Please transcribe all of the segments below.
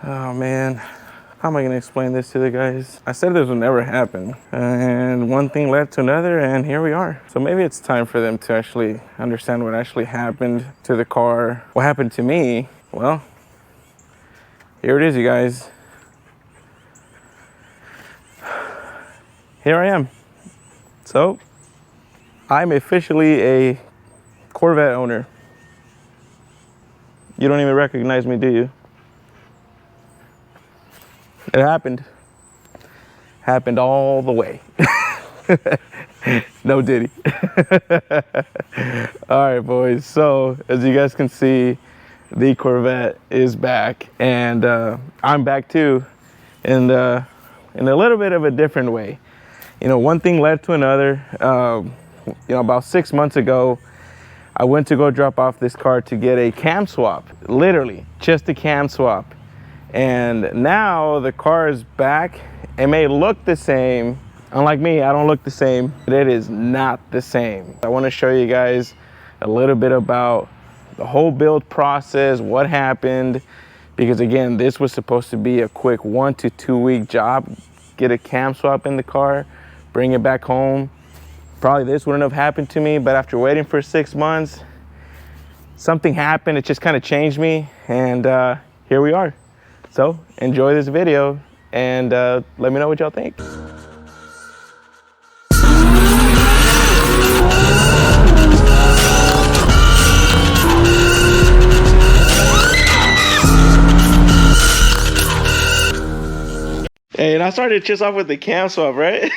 Oh man, how am I gonna explain this to the guys? I said this would never happen, and one thing led to another, and here we are. So maybe it's time for them to actually understand what actually happened to the car. What happened to me? Well, here it is, you guys. Here I am. So, I'm officially a Corvette owner. You don't even recognize me, do you? It happened. Happened all the way. No diddy. All right, boys. So, as you guys can see, the Corvette is back, and I'm back too, and in a little bit of a different way. You know, one thing led to another. You know, about 6 months ago, I went to go drop off this car to get a cam swap, literally just a cam swap. And now the car is back. It may look the same. Unlike me, I don't look the same, but it is not the same. I want to show you guys a little bit about the whole build process, what happened, because again, this was supposed to be a quick 1 to 2 week job. Get a cam swap in the car, bring it back home. Probably this wouldn't have happened to me, but after waiting for 6 months, something happened. It just kind of changed me, and here we are. So enjoy this video, and let me know what y'all think. Hey, and I started just off with the cam swap, right?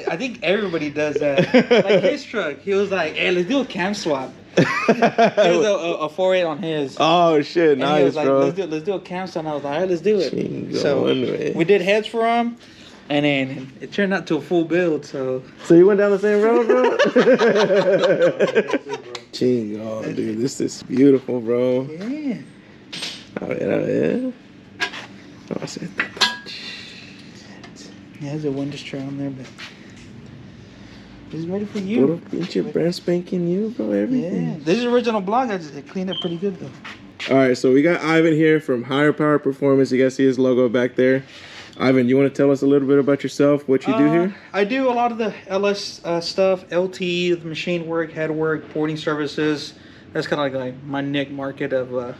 I think everybody does that. Like his truck, he was like, "Hey, let's do a cam swap." He was a 4.8 on his. Oh shit, and nice, he was like, bro. Let's do a cam swap. And I was like, all right, let's do it. Chingo, so man. we did heads for him, and then it turned out to a full build. So you went down the same road, bro? Chingo, dude, this is beautiful, bro. yeah. A ver. No, I said that. Yeah, there's a window tray on there, but it's ready for you. Puro pinche brand spanking new, bro. Everything. Yeah, this is original block. I cleaned it pretty good though. All right, so we got Ivan here from Higher Power Performance. You guys see his logo back there. Ivan, you want to tell us a little bit about yourself, what you do here? I do a lot of the LS stuff, LT, the machine work, head work, porting services. That's kind of like my niche market of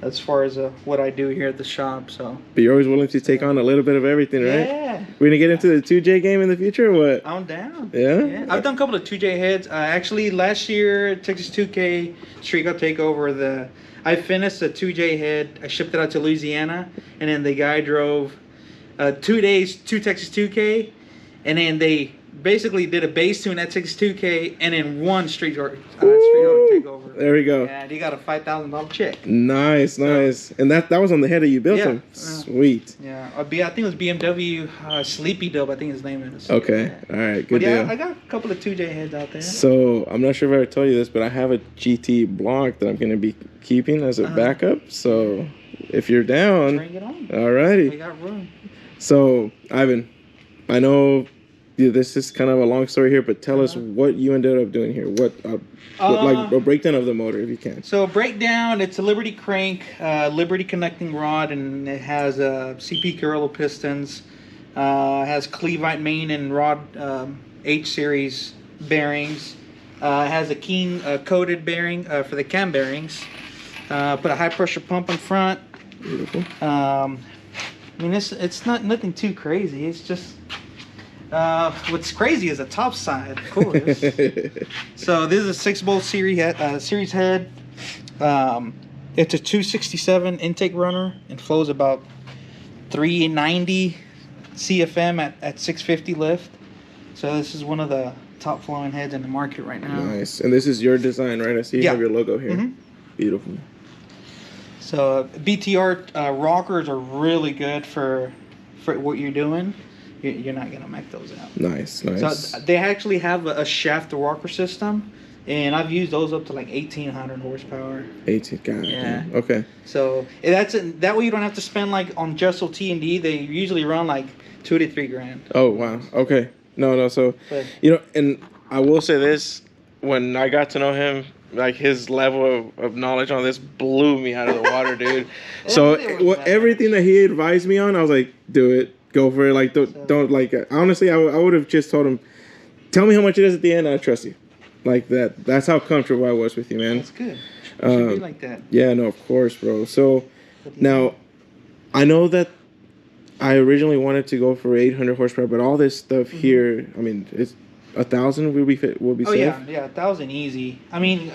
as far as what I do here at the shop. So. But you're always willing to take on a little bit of everything, right? Yeah. We're gonna get into the 2J game in the future, or what? I'm down. Yeah? I've done a couple of 2J heads. Actually, last year, Texas 2K Street Cup Takeover, I finished the 2J head. I shipped it out to Louisiana, and then the guy drove 2 days to Texas 2K, and then they basically did a base tune at Texas 2K, and then one Street Cup Takeover. There we go. And he got a $5,000 check. Nice, nice. And that was on the head that you built him. Sweet. Yeah, I think it was BMW Sleepy Dub, I think his name is. Okay, all right, good deal. I got a couple of 2J heads out there. So I'm not sure if I ever told you this, but I have a GT block that I'm going to be keeping as a backup. So if you're down, bring it on. All righty. We got room. So Ivan, I know this is kind of a long story here, but tell us what you ended up doing here. What like a breakdown of the motor, if you can. So breakdown, it's a Liberty crank, Liberty connecting rod, and it has CP Carrillo pistons. It has Cleveite main and rod H series bearings. It has a Keen coated bearing for the cam bearings. Put a high pressure pump in front. Beautiful. I mean, it's not nothing too crazy. It's just what's crazy is the top side, of course. So this is a 6-bolt series head. It's a 267 intake runner and flows about 390 CFM at 650 lift. So this is one of the top flowing heads in the market right now. Nice. And this is your design, right? I see you have your logo here. Mm-hmm. Beautiful. So BTR rockers are really good for what you're doing. You're not gonna make those out. Nice, nice. So they actually have a shaft rocker system, and I've used those up to like 1,800 horsepower. 18, God. Yeah. Okay. So that way you don't have to spend like on just T&D. They usually run like $2 to $3 grand. Oh wow. Okay. No. So, you know, and I will say this: when I got to know him, like his level of knowledge on this blew me out of the water, dude. So everything that he advised me on, I was like, do it, go for it. Like don't like. Honestly, I would have just told him, tell me how much it is at the end, and I trust you. Like that. That's how comfortable I was with you, man. That's good. It should be like that. Yeah, no, of course, bro. So now, I know that I originally wanted to go for 800 horsepower, but all this stuff here, I mean, it's 1,000 will be safe. Oh yeah, 1,000 easy. I mean,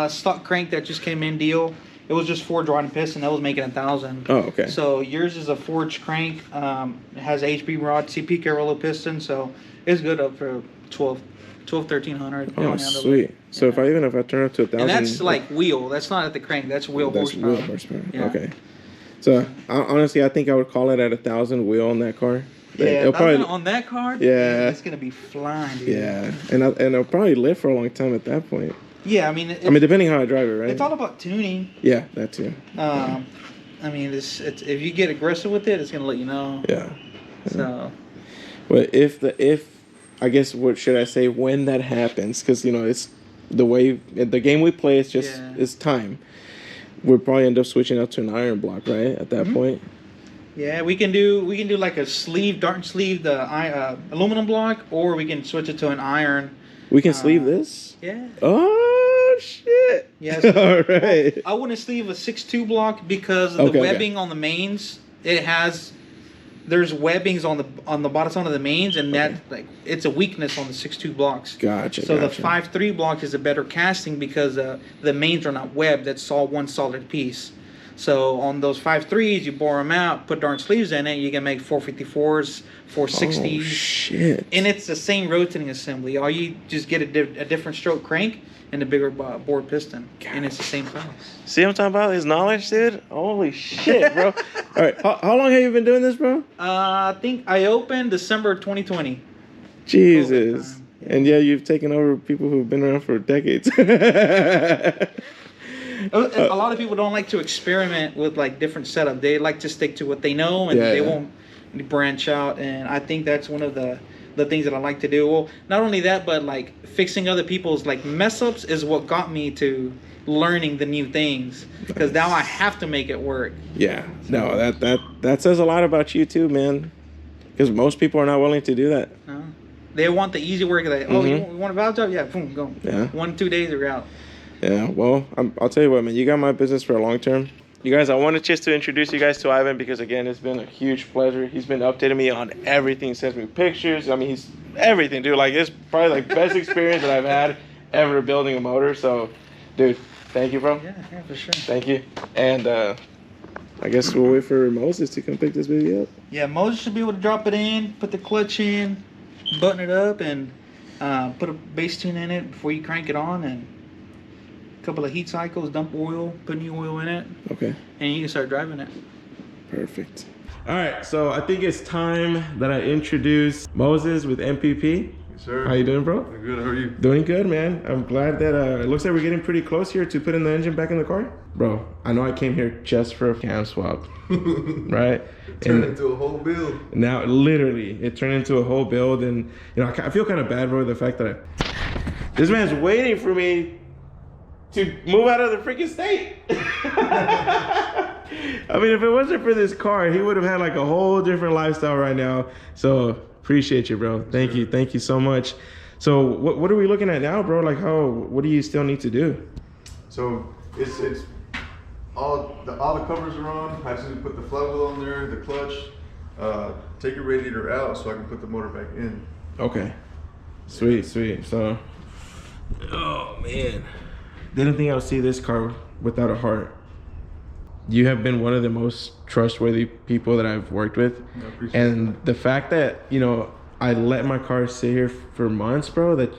stock crank that just came in deal. It was just forged rod and piston. That was making 1,000. Oh, okay. So yours is a forged crank. It has HB rod, CP Carollo piston, so it's good up for 1,300. Oh, sweet. So if I turn up to 1,000, and that's like wheel. That's not at the crank. That's wheel horsepower. Wheel horsepower. Yeah. Okay. So honestly, I think I would call it at 1,000 wheel on that car. Yeah, probably on that car. Yeah, it's gonna be flying, dude. Yeah, and it'll probably live for a long time at that point. Yeah, I mean, depending how I drive it, right? It's all about tuning. Yeah, that too. I mean, it's if you get aggressive with it, it's gonna let you know. Yeah. So. But I guess what should I say when that happens? Because it's the way the game we play. It's just it's time. We'll probably end up switching out to an iron block, right? At that point. Yeah, we can do like a dark sleeve, the aluminum block, or we can switch it to an iron. We can sleeve this? Yeah. Oh shit. Yes. All right. I wouldn't sleeve a 6.2 block because of the webbing on the mains. There's webbings on the bottom side of the mains, and that it's a weakness on the 6.2 blocks. Gotcha. So the 5.3 block is a better casting because the mains are not webbed. That's all one solid piece. So on those 5.3s, you bore them out, put darn sleeves in it, you can make 454s, 460s. Oh, shit. And it's the same rotating assembly. All you just get a different stroke crank and a bigger bore piston. God. And it's the same price. See what I'm talking about? His knowledge, dude? Holy shit, bro. All right, how long have you been doing this, bro? I think I opened December 2020. Jesus. Yeah. And you've taken over people who've been around for decades. A lot of people don't like to experiment with like different setup. They like to stick to what they know, and they won't branch out. And I think that's one of the things that I like to do. Well, not only that, but like fixing other people's like mess ups is what got me to learning the new things, because now I have to make it work. Yeah, no, that says a lot about you too, man. Because most people are not willing to do that. No. They want the easy work. Like, you want a valve job? Yeah, boom, go. Yeah. 1-2 days, you're out. Yeah, well, I'll tell you what, man. You got my business for a long term. You guys, I wanted just to introduce you guys to Ivan because, again, it's been a huge pleasure. He's been updating me on everything. Sends me pictures. I mean, he's everything, dude. Like, it's probably like best experience that I've had ever building a motor. So, dude, thank you, bro. Yeah, for sure. Thank you. And I guess we'll wait for Moses to come pick this baby up. Yeah, Moses should be able to drop it in, put the clutch in, button it up, and put a base tune in it before you crank it on, and couple of heat cycles, dump oil, put new oil in it. Okay. And you can start driving it. Perfect. All right, so I think it's time that I introduce Moses with MPP. Yes, sir. How you doing, bro? Doing good. How are you? Doing good, man. I'm glad that it looks like we're getting pretty close here to putting the engine back in the car. Bro, I know I came here just for a cam swap, right? It turned into a whole build. Now, literally, it turned into a whole build, and I feel kind of bad, bro, the fact that this man's waiting for me to move out of the freaking state. I mean, if it wasn't for this car, he would have had like a whole different lifestyle right now. So appreciate you, bro. Thank you so much. So what are we looking at now, bro? Like what do you still need to do? So it's all the covers are on. I just need to put the flywheel on there, the clutch, take the radiator out so I can put the motor back in. Okay. Sweet. So, oh man. Didn't think I would see this car without a heart. You have been one of the most trustworthy people that I've worked with. And the fact that, I let my car sit here for months, bro, that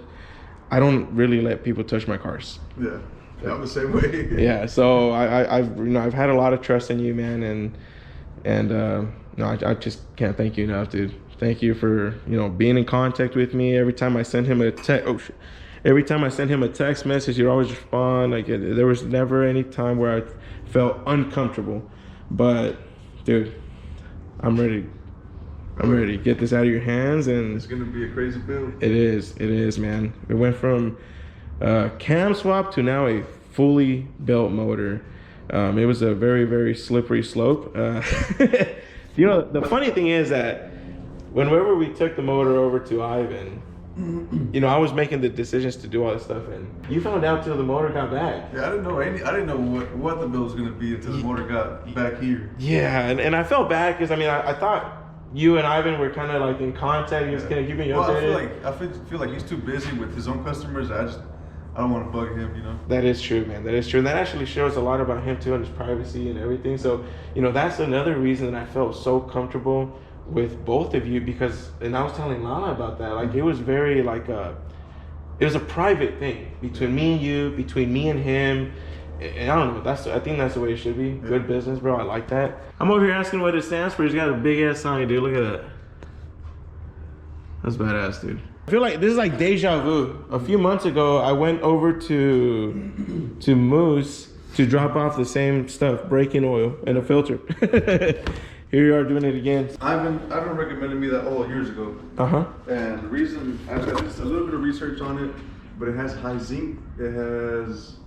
I don't really let people touch my cars. Yeah, I'm the same way. Yeah, so I've had a lot of trust in you, man, and I just can't thank you enough, dude. Thank you for, being in contact with me. Every time I send him a text, every time I send him a text message, he'd always respond. Like, there was never any time where I felt uncomfortable. But, dude, I'm ready to get this out of your hands. And it's gonna be a crazy build. It is, man. It went from cam swap to now a fully built motor. It was a very, very slippery slope. You know, the funny thing is that whenever we took the motor over to Ivan, you know, I was making the decisions to do all this stuff, and you found out till the motor got back. Yeah, I didn't know what the bill was gonna be until the motor got back here. Yeah, and I felt bad because I mean I thought you and Ivan were kind of like in contact. He was kind of keeping you updated. I feel like he's too busy with his own customers. I don't want to bug him, you know. That is true, man. That is true. And that actually shows a lot about him too, and his privacy and everything. So, you know, that's another reason that I felt so comfortable with both of you, because, and I was telling Lala about that. Like, it was very like it was a private thing between me and you, between me and him. And I don't know. I think that's the way it should be. Yeah. Good business, bro. I like that. I'm over here asking what it stands for. He's got a big ass sign, dude. Look at that. That's badass, dude. I feel like this is like deja vu. A few months ago, I went over to Moose to drop off the same stuff, braking oil and a filter. Here you are doing it again. Ivan recommended me that oil years ago. And the reason, I did just a little bit of research on it, but it has high zinc. It has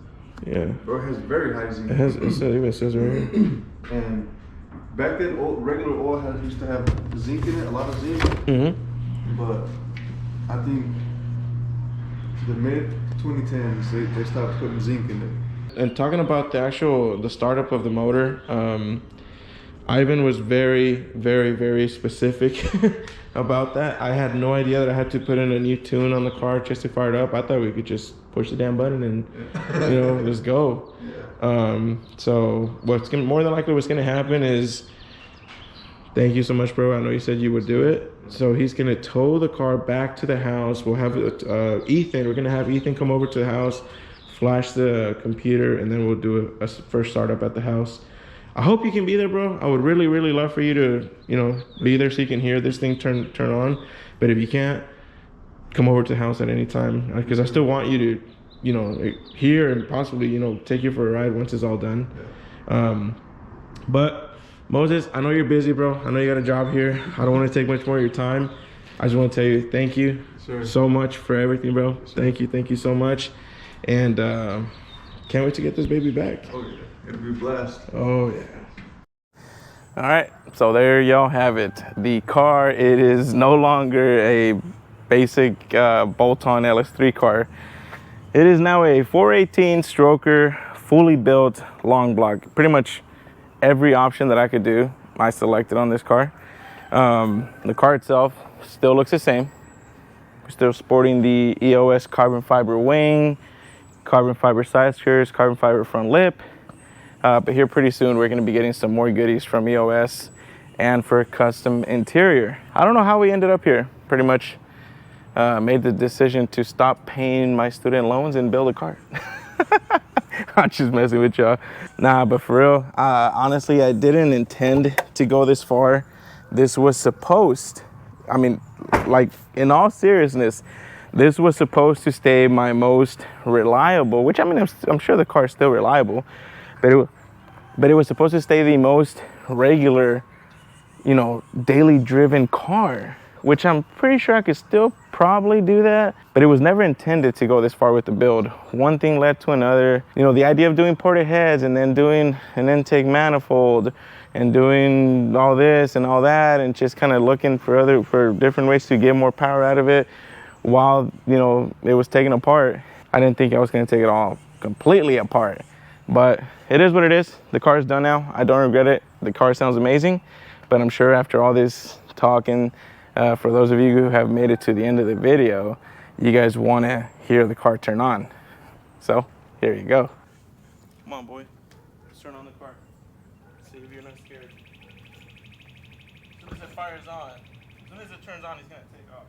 very high zinc. It even says right here. And back then, regular oil used to have zinc in it, a lot of zinc. But I think the mid 2010s they stopped putting zinc in it. And talking about the startup of the motor, Ivan was very, very, very specific about that. I had no idea that I had to put in a new tune on the car just to fire it up. I thought we could just push the damn button and you know, just go. So more than likely what's gonna happen is, thank you so much, bro. I know you said you would do it. So he's gonna tow the car back to the house. We'll have Ethan. We're gonna have Ethan come over to the house, flash the computer, and then we'll do a first startup at the house. I hope you can be there, bro. I would really, really love for you to, you know, be there so you can hear this thing turn on. But if you can't, come over to the house at any time, because I still want you to, you know, hear and possibly, you know, take you for a ride once it's all done. But Moses, I know you're busy, bro. I know you got a job here. I don't want to take much more of your time. I just want to tell you thank you so much for everything, bro. Thank you so much. And can't wait to get this baby back. Oh yeah, it'll be a blast. Oh yeah. All right, so there y'all have it. The car, it is no longer a basic bolt-on LS3 car. It is now a 418 stroker, fully built, long block. Pretty much every option that I could do, I selected on this car. The car itself still looks the same. We're still sporting the EOS carbon fiber wing, carbon fiber side skirts, carbon fiber front lip. But here pretty soon we're gonna be getting some more goodies from EOS and for custom interior. I don't know how we ended up here. Pretty much made the decision to stop paying my student loans and build a car. I'm just messing with y'all. Nah, but for real, honestly, I didn't intend to go this far. This was supposed, I mean, like in all seriousness, this was supposed to stay my most reliable, which I mean, I'm sure the car is still reliable, but it was supposed to stay the most regular, you know, daily driven car, which I'm pretty sure I could still probably do that, but it was never intended to go this far with the build. One thing led to another. You know, the idea of doing ported heads and then doing an intake manifold and doing all this and all that and just kind of looking for different ways to get more power out of it while, you know, it was taken apart. I didn't think I was gonna take it all completely apart, but it is what it is. The car is done now. I don't regret it. The car sounds amazing, but I'm sure after all this talking, for those of you who have made it to the end of the video, you guys want to hear the car turn on. So here you go. Come on, boy. Let's turn on the car. See if you're not scared. As soon as it fires on, as soon as it turns on, he's going to take off.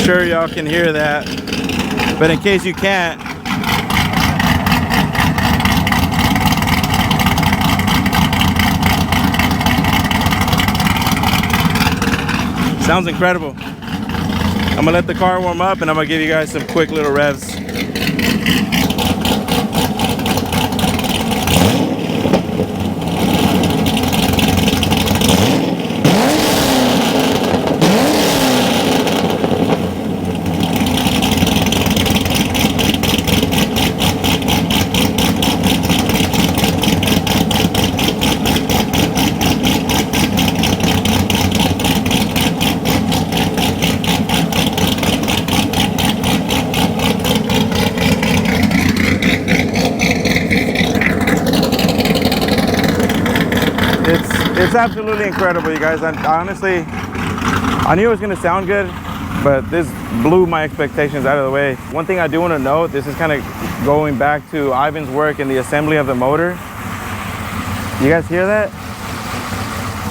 sure y'all can hear that, but in case you can't, sounds incredible. I'm gonna let the car warm up and I'm gonna give you guys some quick little revs. It's absolutely incredible, you guys. I honestly, I knew it was gonna sound good, but this blew my expectations out of the way. One thing I do want to note, this is kind of going back to Ivan's work in the assembly of the motor. You guys hear that?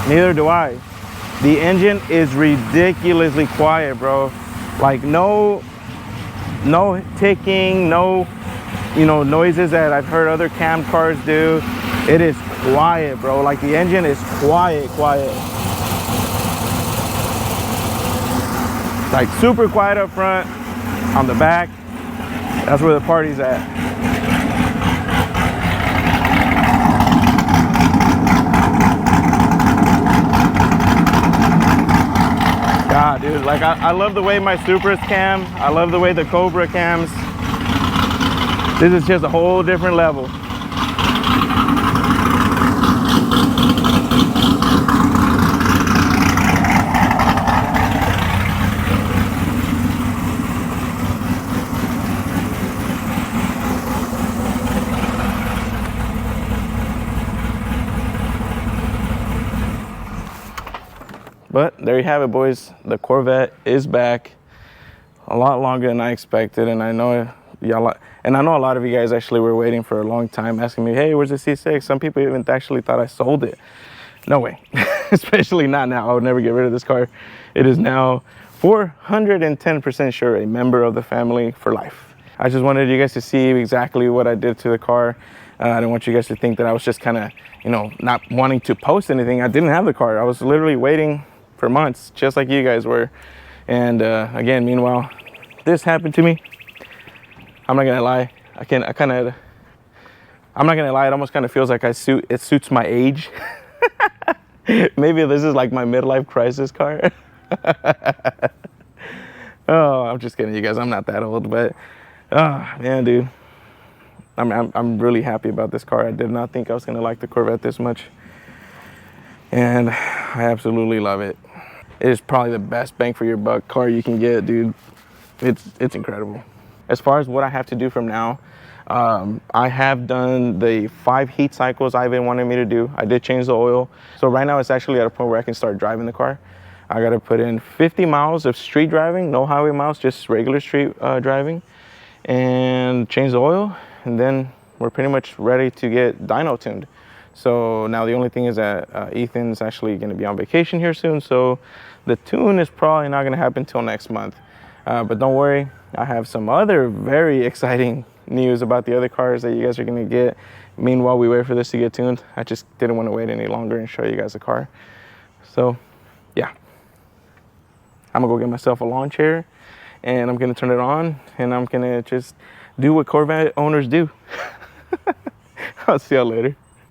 Neither do I. The engine is ridiculously quiet, bro. Like no ticking, no, you know, noises that I've heard other cam cars do. It is quiet, bro. Like the engine is quiet. Like super quiet up front. On the back, that's where the party's at. God, dude, like I love the way my Supras cam. I love the way the Cobra cams. This is just a whole different level. But there you have it, boys. The Corvette is back. A lot longer than I expected, and I know y'all, and I know a lot of you guys actually were waiting for a long time, asking me, "Hey, where's the C6?" Some people even actually thought I sold it. No way, especially not now. I would never get rid of this car. It is now 410% sure a member of the family for life. I just wanted you guys to see exactly what I did to the car. I didn't want you guys to think that I was just kind of, you know, not wanting to post anything. I didn't have the car. I was literally waiting for months, just like you guys were. And again, meanwhile, this happened to me. I'm not gonna lie. I'm not gonna lie. It almost kind of feels like it suits my age. Maybe this is like my midlife crisis car. Oh, I'm just kidding, you guys. I'm not that old, but oh man, dude. I'm really happy about this car. I did not think I was gonna like the Corvette this much, and I absolutely love it. It is probably the best bang for your buck car you can get, dude. It's incredible. As far as what I have to do from now, I have done the 5 heat cycles Ivan wanted me to do. I did change the oil. So right now it's actually at a point where I can start driving the car. I gotta put in 50 miles of street driving, no highway miles, just regular street driving, and change the oil. And then we're pretty much ready to get dyno tuned. So now the only thing is that Ethan's actually gonna be on vacation here soon. So the tune is probably not gonna happen till next month. But don't worry, I have some other very exciting news about the other cars that you guys are gonna get. Meanwhile, we wait for this to get tuned. I just didn't want to wait any longer and show you guys the car. So yeah, I'm gonna go get myself a lawn chair and I'm gonna turn it on and I'm gonna just do what Corvette owners do. I'll see y'all later.